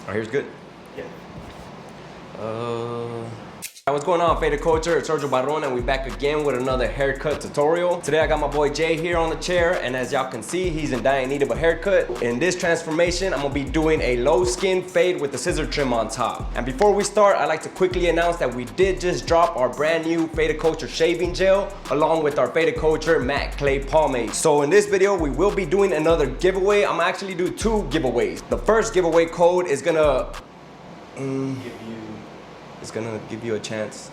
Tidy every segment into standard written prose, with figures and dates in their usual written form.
Right here's good. Yeah. What's going on, Faded Culture? It's Sergio Barron, and we're back again with another haircut tutorial. Today I got my boy Jay here on the chair, and as y'all can see, he's in dire need of a haircut. In this transformation, I'm gonna be doing a low skin fade with the scissor trim on top. And before we start, I'd like to quickly announce that we did just drop our brand new Faded Culture shaving gel, along with our Faded Culture matte clay pomade. So in this video, we will be doing another giveaway. I'm gonna actually do 2 giveaways. The first giveaway code is gonna give you a chance.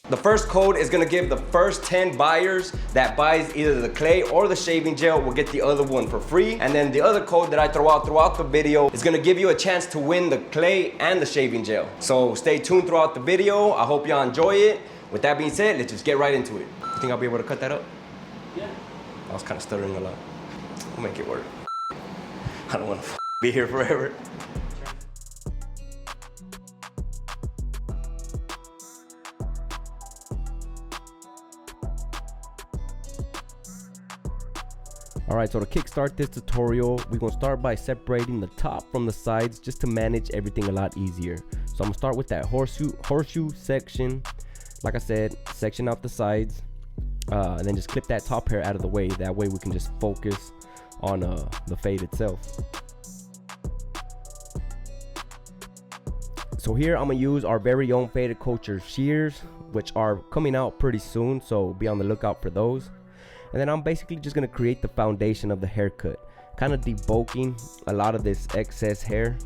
The first code is gonna give the first 10 buyers that buys either the clay or the shaving gel will get the other one for free. And then the other code that I throw out throughout the video is gonna give you a chance to win the clay and the shaving gel. So stay tuned throughout the video. I hope y'all enjoy it. With that being said, let's just get right into it. You think I'll be able to cut that up? Yeah. I was kind of stuttering a lot. We'll make it work. I don't want to be here forever. Alright, so to kickstart this tutorial, we're going to start by separating the top from the sides just to manage everything a lot easier. So I'm going to start with that horseshoe section. Like I said, section out the sides, and then just clip that top hair out of the way. That way we can just focus on the fade itself. So here I'm going to use our very own Faded Culture shears, which are coming out pretty soon, so be on the lookout for those. And then I'm basically just going to create the foundation of the haircut, kind of debulking a lot of this excess hair.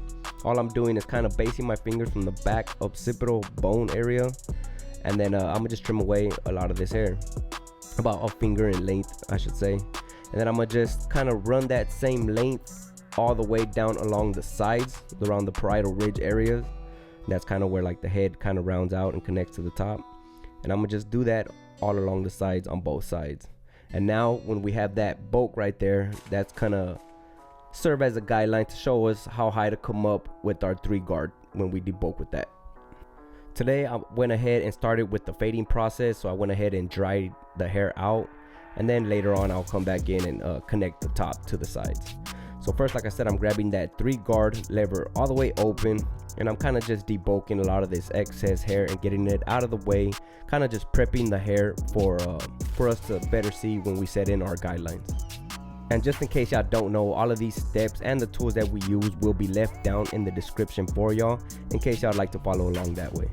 All I'm doing is kind of basing my fingers from the back occipital bone area, and then I'm going to just trim away a lot of this hair, about a finger in length I should say. And then I'm going to just kind of run that same length all the way down along the sides, around the parietal ridge areas. And that's kind of where like the head kind of rounds out and connects to the top. And I'm going to just do that all along the sides on both sides. And now when we have that bulk right there, that's kind of serve as a guideline to show us how high to come up with our 3 guard when we debulk with that. Today I went ahead and started with the fading process, so I went ahead and dried the hair out, and then later on I'll come back in and connect the top to the sides. So first, like I said, I'm grabbing that 3 guard lever all the way open, and I'm kind of just debulking a lot of this excess hair and getting it out of the way, kind of just prepping the hair for us to better see when we set in our guidelines. And just in case y'all don't know, all of these steps and the tools that we use will be left down in the description for y'all, in case y'all like to follow along that way.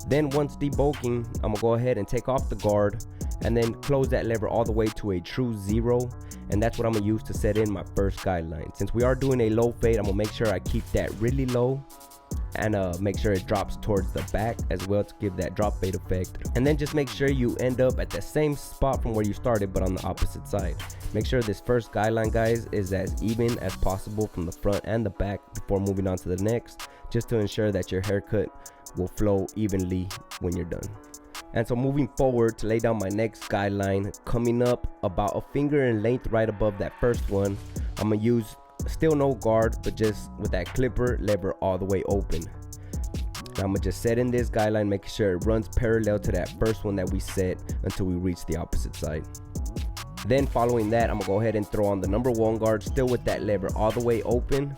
Then once debulking, I'm gonna go ahead and take off the guard and then close that lever all the way to a true 0, and that's what I'm gonna use to set in my first guideline. Since we are doing a low fade, I'm gonna make sure I keep that really low and make sure it drops towards the back as well to give that drop fade effect. And then just make sure you end up at the same spot from where you started, but on the opposite side. Make sure this first guideline, guys, is as even as possible from the front and the back before moving on to the next, just to ensure that your haircut will flow evenly when you're done. And so moving forward to lay down my next guideline, coming up about a finger in length right above that first one, I'm gonna use still no guard, but just with that clipper lever all the way open. Now I'm gonna just set in this guideline, making sure it runs parallel to that first one that we set until we reach the opposite side. Then following that, I'm gonna go ahead and throw on the number 1 guard, still with that lever all the way open.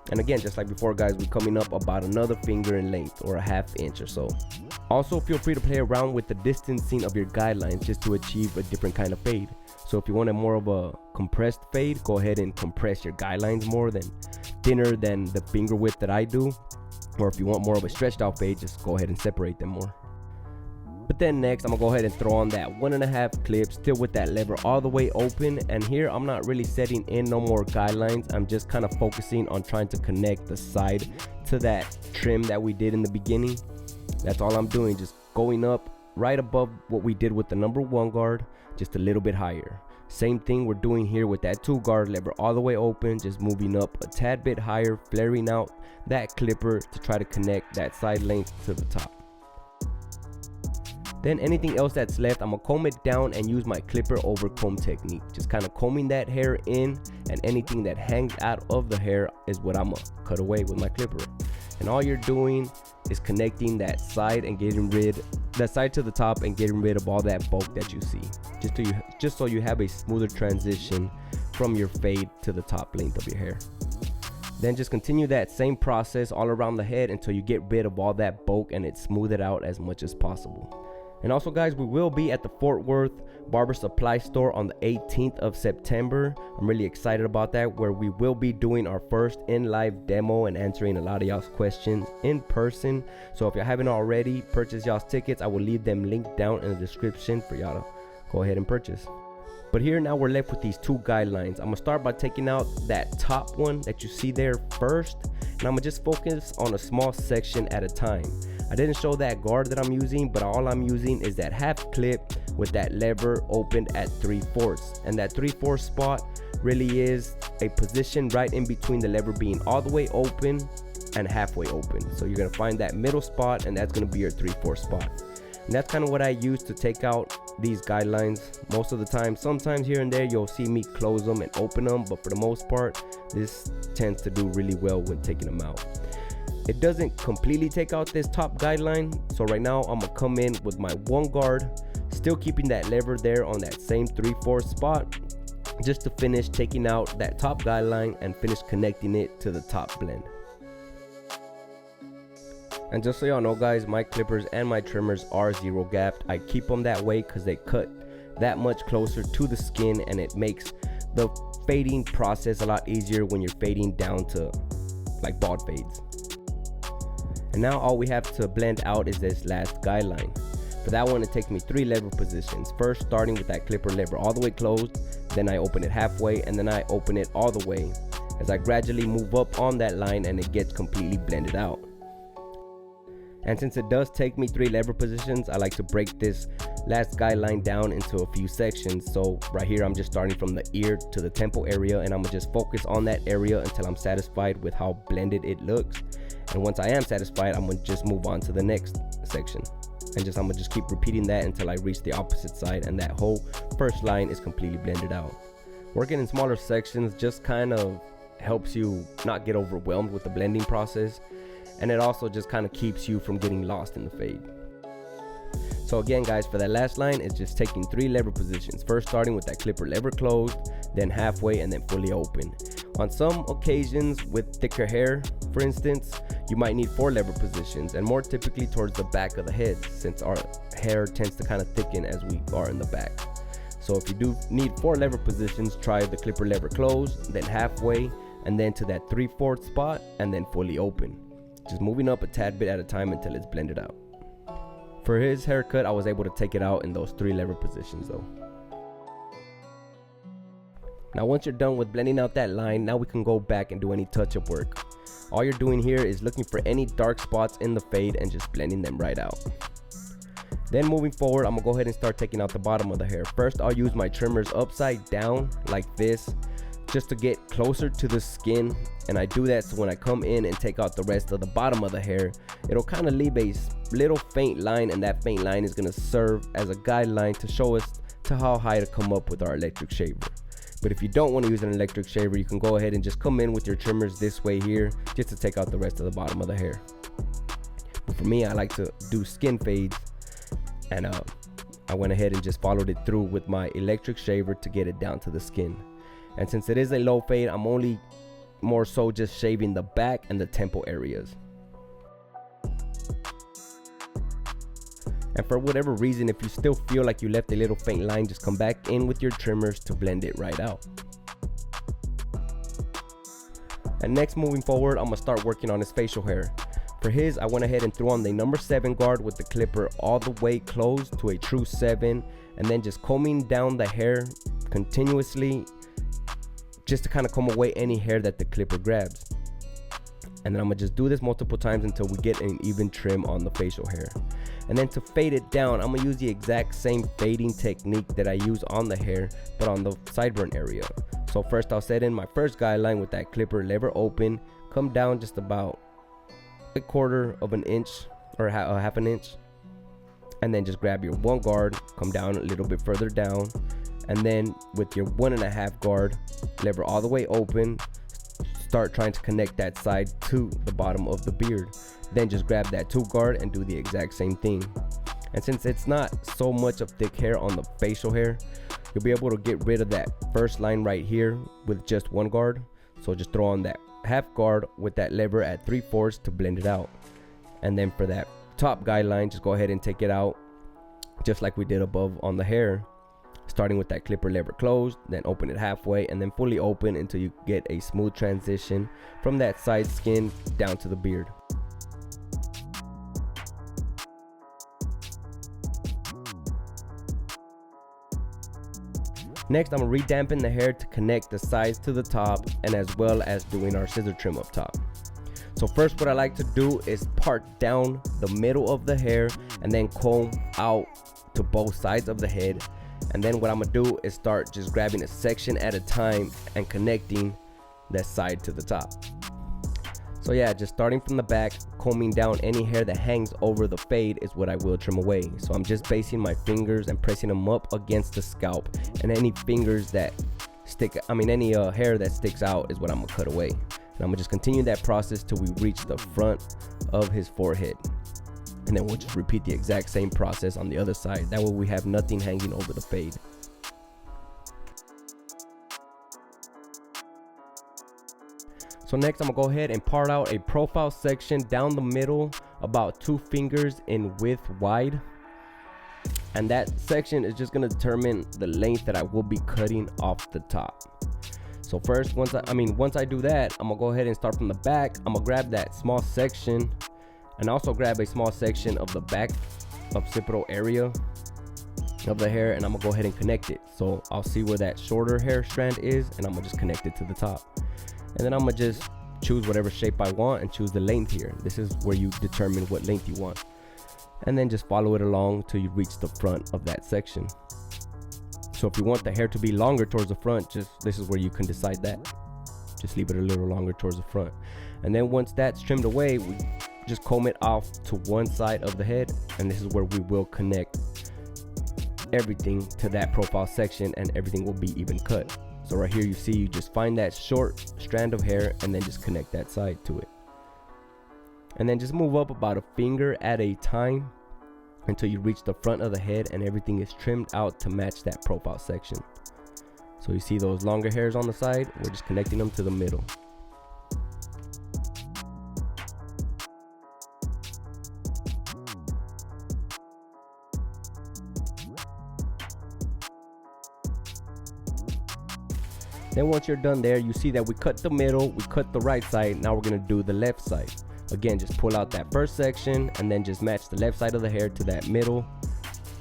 And again, just like before, guys, we're coming up about another finger in length, or a ½ inch or so. Also, feel free to play around with the distancing of your guidelines just to achieve a different kind of fade. So if you want a more of a compressed fade, go ahead and compress your guidelines more thinner than the finger width that I do. Or if you want more of a stretched out fade, just go ahead and separate them more. But then next, I'm gonna go ahead and throw on that 1½ clip, still with that lever all the way open. And here I'm not really setting in no more guidelines. I'm just kind of focusing on trying to connect the side to that trim that we did in the beginning. That's all I'm doing, just going up right above what we did with the number 1 guard, just a little bit higher. Same thing we're doing here with that 2 guard lever all the way open, just moving up a tad bit higher, flaring out that clipper to try to connect that side length to the top. Then anything else that's left, I'm gonna comb it down and use my clipper over comb technique, just kind of combing that hair in, and anything that hangs out of the hair is what I'm gonna cut away with my clipper. And all you're doing is connecting that side and getting rid that side to the top and getting rid of all that bulk that you see, just so you have a smoother transition from your fade to the top length of your hair. Then just continue that same process all around the head until you get rid of all that bulk and it smooth it out as much as possible. And also guys, we will be at the Fort Worth Barber Supply Store on the 18th of September. I'm really excited about that, where we will be doing our first in-live demo and answering a lot of y'all's questions in person. So if you haven't already purchased y'all's tickets, I will leave them linked down in the description for y'all to go ahead and purchase. But here now we're left with these two guidelines. I'm gonna start by taking out that top one that you see there first, and I'm gonna just focus on a small section at a time. I didn't show that guard that I'm using, but all I'm using is that half clip with that lever opened at 3/4, and that 3/4 spot really is a position right in between the lever being all the way open and halfway open. So you're gonna find that middle spot, and that's gonna be your 3/4 spot. And that's kind of what I use to take out these guidelines most of the time. Sometimes here and there you'll see me close them and open them, but for the most part this tends to do really well when taking them out. It doesn't completely take out this top guideline, so right now I'm gonna come in with my one guard, still keeping that lever there on that same 3/4 spot, just to finish taking out that top guideline and finish connecting it to the top blend. And just so y'all know guys, my clippers and my trimmers are zero gapped. I keep them that way because they cut that much closer to the skin, and it makes the fading process a lot easier when you're fading down to like bald fades. And now all we have to blend out is this last guideline. For that one, it takes me 3 lever positions. First, starting with that clipper lever all the way closed, then I open it halfway, and then I open it all the way as I gradually move up on that line and it gets completely blended out. And since it does take me 3 lever positions, I like to break this last guideline down into a few sections. So right here, I'm just starting from the ear to the temple area, and I'm gonna just focus on that area until I'm satisfied with how blended it looks. And once I am satisfied, I'm gonna just move on to the next section. And I'm gonna just keep repeating that until I reach the opposite side and that whole first line is completely blended out. Working in smaller sections just kind of helps you not get overwhelmed with the blending process, and it also just kind of keeps you from getting lost in the fade. So again guys, for that last line, it's just taking 3 lever positions. First starting with that clipper lever closed, then halfway, and then fully open. On some occasions with thicker hair, for instance, you might need 4 lever positions, and more typically towards the back of the head, since our hair tends to kind of thicken as we are in the back. So if you do need 4 lever positions, try the clipper lever closed, then halfway, and then to that 3/4 spot, and then fully open. Just moving up a tad bit at a time until it's blended out. For his haircut, I was able to take it out in those 3 lever positions though. Now once you're done with blending out that line, now we can go back and do any touch-up work. All you're doing here is looking for any dark spots in the fade and just blending them right out. Then moving forward, I'm gonna go ahead and start taking out the bottom of the hair. First, I'll use my trimmers upside down like this, just to get closer to the skin, and I do that so when I come in and take out the rest of the bottom of the hair, it'll kind of leave a little faint line, and that faint line is going to serve as a guideline to show us to how high to come up with our electric shaver. But if you don't want to use an electric shaver, you can go ahead and just come in with your trimmers this way here, just to take out the rest of the bottom of the hair. But for me, I like to do skin fades, and I went ahead and just followed it through with my electric shaver to get it down to the skin. And since it is a low fade, I'm only more so just shaving the back and the temple areas. And for whatever reason, if you still feel like you left a little faint line, just come back in with your trimmers to blend it right out. And next, moving forward, I'm gonna start working on his facial hair. For his, I went ahead and threw on the number 7 guard with the clipper all the way closed to a true 7, and then just combing down the hair continuously, just to kind of comb away any hair that the clipper grabs. And then I'm gonna just do this multiple times until we get an even trim on the facial hair. And then to fade it down, I'm gonna use the exact same fading technique that I use on the hair, but on the sideburn area. So first I'll set in my first guideline with that clipper lever open, come down just about 1/4 of an inch or half an inch, and then just grab your 1 guard, come down a little bit further down, and then with your 1.5 guard, lever all the way open, start trying to connect that side to the bottom of the beard. Then just grab that 2 guard and do the exact same thing. And since it's not so much of thick hair on the facial hair, you'll be able to get rid of that first line right here with just one guard. So just throw on that half guard with that lever at 3/4 to blend it out. And then for that top guideline, just go ahead and take it out just like we did above on the hair, starting with that clipper lever closed, then open it halfway and then fully open until you get a smooth transition from that side skin down to the beard. Next, I'm gonna redampen the hair to connect the sides to the top, and as well as doing our scissor trim up top. So first, what I like to do is part down the middle of the hair and then comb out to both sides of the head. And then what I'm gonna do is start just grabbing a section at a time and connecting that side to the top. So yeah, just starting from the back, combing down any hair that hangs over the fade is what I will trim away. So I'm just basing my fingers and pressing them up against the scalp, and any fingers that stick, any hair that sticks out is what I'm gonna cut away. And I'm gonna just continue that process till we reach the front of his forehead. And then we'll just repeat the exact same process on the other side. That way we have nothing hanging over the fade. So next, I'm gonna go ahead and part out a profile section down the middle, about 2 fingers in width wide. And that section is just gonna determine the length that I will be cutting off the top. So first, once I do that, I'm gonna go ahead and start from the back. I'm gonna grab that small section and also grab a small section of the back occipital area of the hair, and I'm gonna go ahead and connect it. So I'll see where that shorter hair strand is, and I'm gonna just connect it to the top. And then I'm gonna just choose whatever shape I want and choose the length here. This is where you determine what length you want. And then just follow it along till you reach the front of that section. So if you want the hair to be longer towards the front, this is where you can decide that. Just leave it a little longer towards the front. And then once that's trimmed away, we just comb it off to one side of the head, and this is where we will connect everything to that profile section, and everything will be even cut. So right here, you see, you just find that short strand of hair and then just connect that side to it. And then just move up about a finger at a time until you reach the front of the head and everything is trimmed out to match that profile section. So you see those longer hairs on the side, we're just connecting them to the middle. Then once you're done there, you see that we cut the middle, we cut the right side. Now we're gonna do the left side. Again, just pull out that first section and then just match the left side of the hair to that middle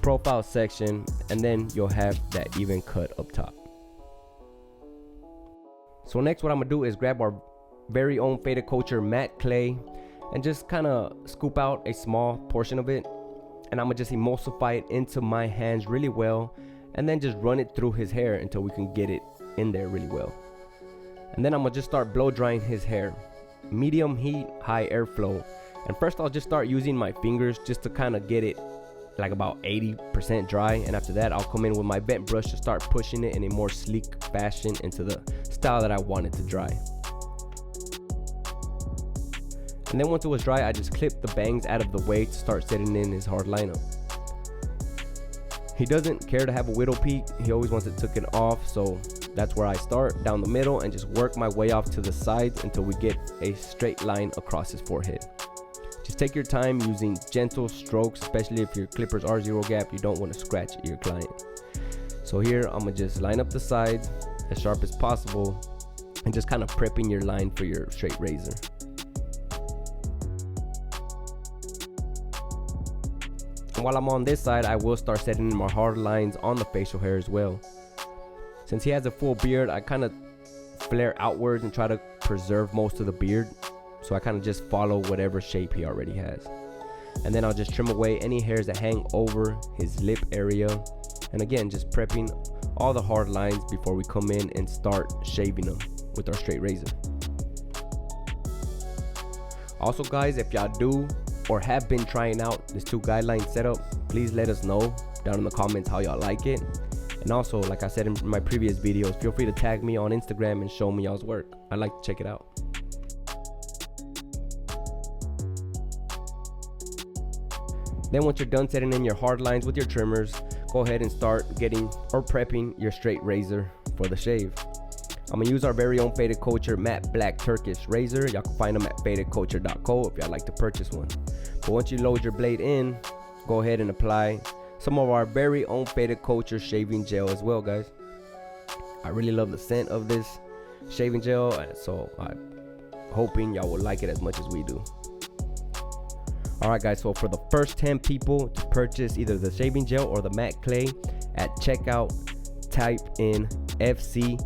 profile section, and then you'll have that even cut up top. So next, what I'm gonna do is grab our very own faded culture matte clay and just kind of scoop out a small portion of it, and I'm gonna just emulsify it into my hands really well, and then just run it through his hair until we can get it in there really well. And then I'm gonna just start blow drying his hair, medium heat, high airflow. And first I'll just start using my fingers just to kind of get it like about 80% dry, and after that I'll come in with my bent brush to start pushing it in a more sleek fashion into the style that I want it to dry. And then once it was dry, I just clipped the bangs out of the way to start setting in his hard lineup. He doesn't care to have a widow peak, he always wants it taken off, so that's where I start, down the middle, and just work my way off to the sides until we get a straight line across his forehead. Just take your time using gentle strokes, especially if your clippers are zero gap, you don't want to scratch your client. So here, I'm gonna just line up the sides as sharp as possible and just kind of prepping your line for your straight razor. And while I'm on this side, I will start setting in my hard lines on the facial hair as well. Since he has a full beard, I kind of flare outwards and try to preserve most of the beard. So I kind of just follow whatever shape he already has. And then I'll just trim away any hairs that hang over his lip area. And again, just prepping all the hard lines before we come in and start shaving them with our straight razor. Also guys, if y'all do or have been trying out this 2 guideline setup, please let us know down in the comments how y'all like it. And also, like I said in my previous videos, feel free to tag me on Instagram and show me y'all's work. I'd like to check it out. Then once you're done setting in your hard lines with your trimmers, go ahead and start getting or prepping your straight razor for the shave. I'm gonna use our very own Faded Culture matte black Turkish razor. Y'all can find them at fadedculture.co if y'all like to purchase one. But once you load your blade in, go ahead and apply some of our very own Faded Culture shaving gel as well, guys. I really love the scent of this shaving gel, so I'm hoping y'all will like it as much as we do. Alright guys, so for the first 10 people to purchase either the shaving gel or the matte clay, at checkout type in FC10,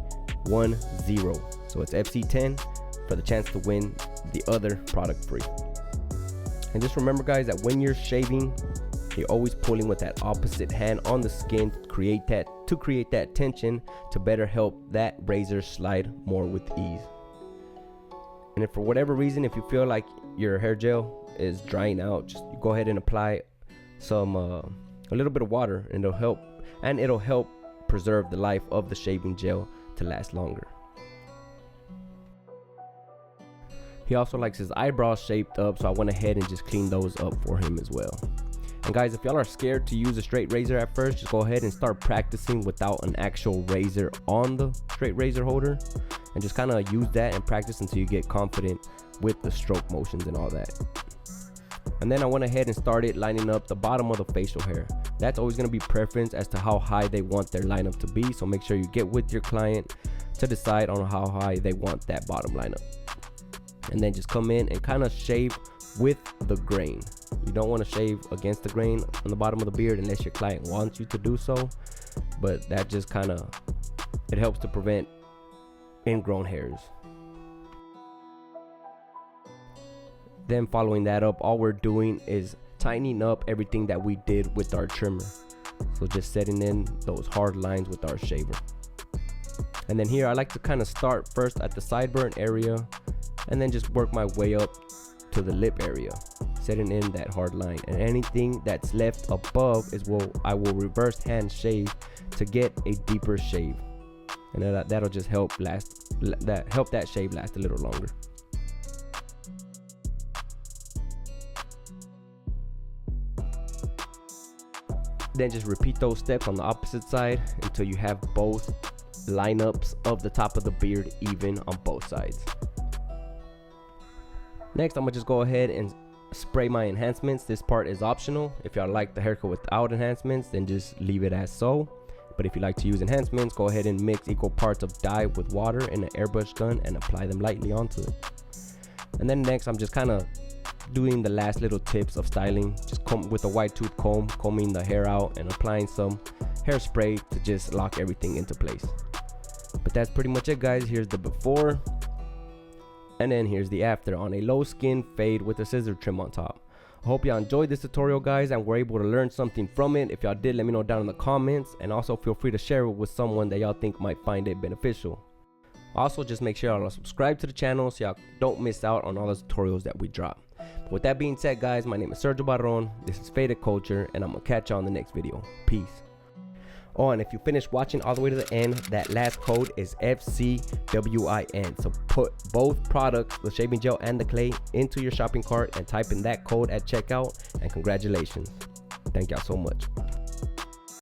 so it's FC10 for the chance to win the other product free. And just remember guys that when you're shaving, you're always pulling with that opposite hand on the skin to create that tension to better help that razor slide more with ease. And if for whatever reason, if you feel like your hair gel is drying out, just go ahead and apply some a little bit of water, and it'll help preserve the life of the shaving gel to last longer. He also likes his eyebrows shaped up, so I went ahead and just cleaned those up for him as well. And guys, if y'all are scared to use a straight razor at first, just go ahead and start practicing without an actual razor on the straight razor holder, and just kind of use that and practice until you get confident with the stroke motions and all that. And then I went ahead and started lining up the bottom of the facial hair. That's always going to be preference as to how high they want their lineup to be, so make sure you get with your client to decide on how high they want that bottom lineup. And then just come in and kind of shave with the grain. You don't want to shave against the grain on the bottom of the beard unless your client wants you to do so, but that just it helps to prevent ingrown hairs. Then following that up, all we're doing is tightening up everything that we did with our trimmer. So just setting in those hard lines with our shaver. And then here I like to kind of start first at the sideburn area and then just work my way up to the lip area, setting in that hard line. And anything that's left above is I will reverse hand shave to get a deeper shave, and that'll just help that shave last a little longer. Then just repeat those steps on the opposite side until you have both lineups of the top of the beard even on both sides. Next, I'm gonna just go ahead and spray my enhancements. This part is optional. If y'all like the haircut without enhancements, then just leave it as so. But if you like to use enhancements, go ahead and mix equal parts of dye with water in an airbrush gun and apply them lightly onto it. And then next, I'm just kind of doing the last little tips of styling, just with a wide tooth comb, combing the hair out and applying some hairspray to just lock everything into place. But that's pretty much it, guys. Here's the before, and then here's the after on a low skin fade with a scissor trim on top. I hope y'all enjoyed this tutorial, guys, and were able to learn something from it. If y'all did, let me know down in the comments, and also feel free to share it with someone that y'all think might find it beneficial. Also, just make sure y'all are subscribed to the channel so y'all don't miss out on all the tutorials that we drop. But with that being said, guys, my name is Sergio Barron, this is Faded Culture, and I'm gonna catch y'all on the next video. Peace. Oh, and if you finish watching all the way to the end, that last code is FCWIN. So put both products, the shaving gel and the clay, into your shopping cart and type in that code at checkout, and congratulations. Thank y'all so much.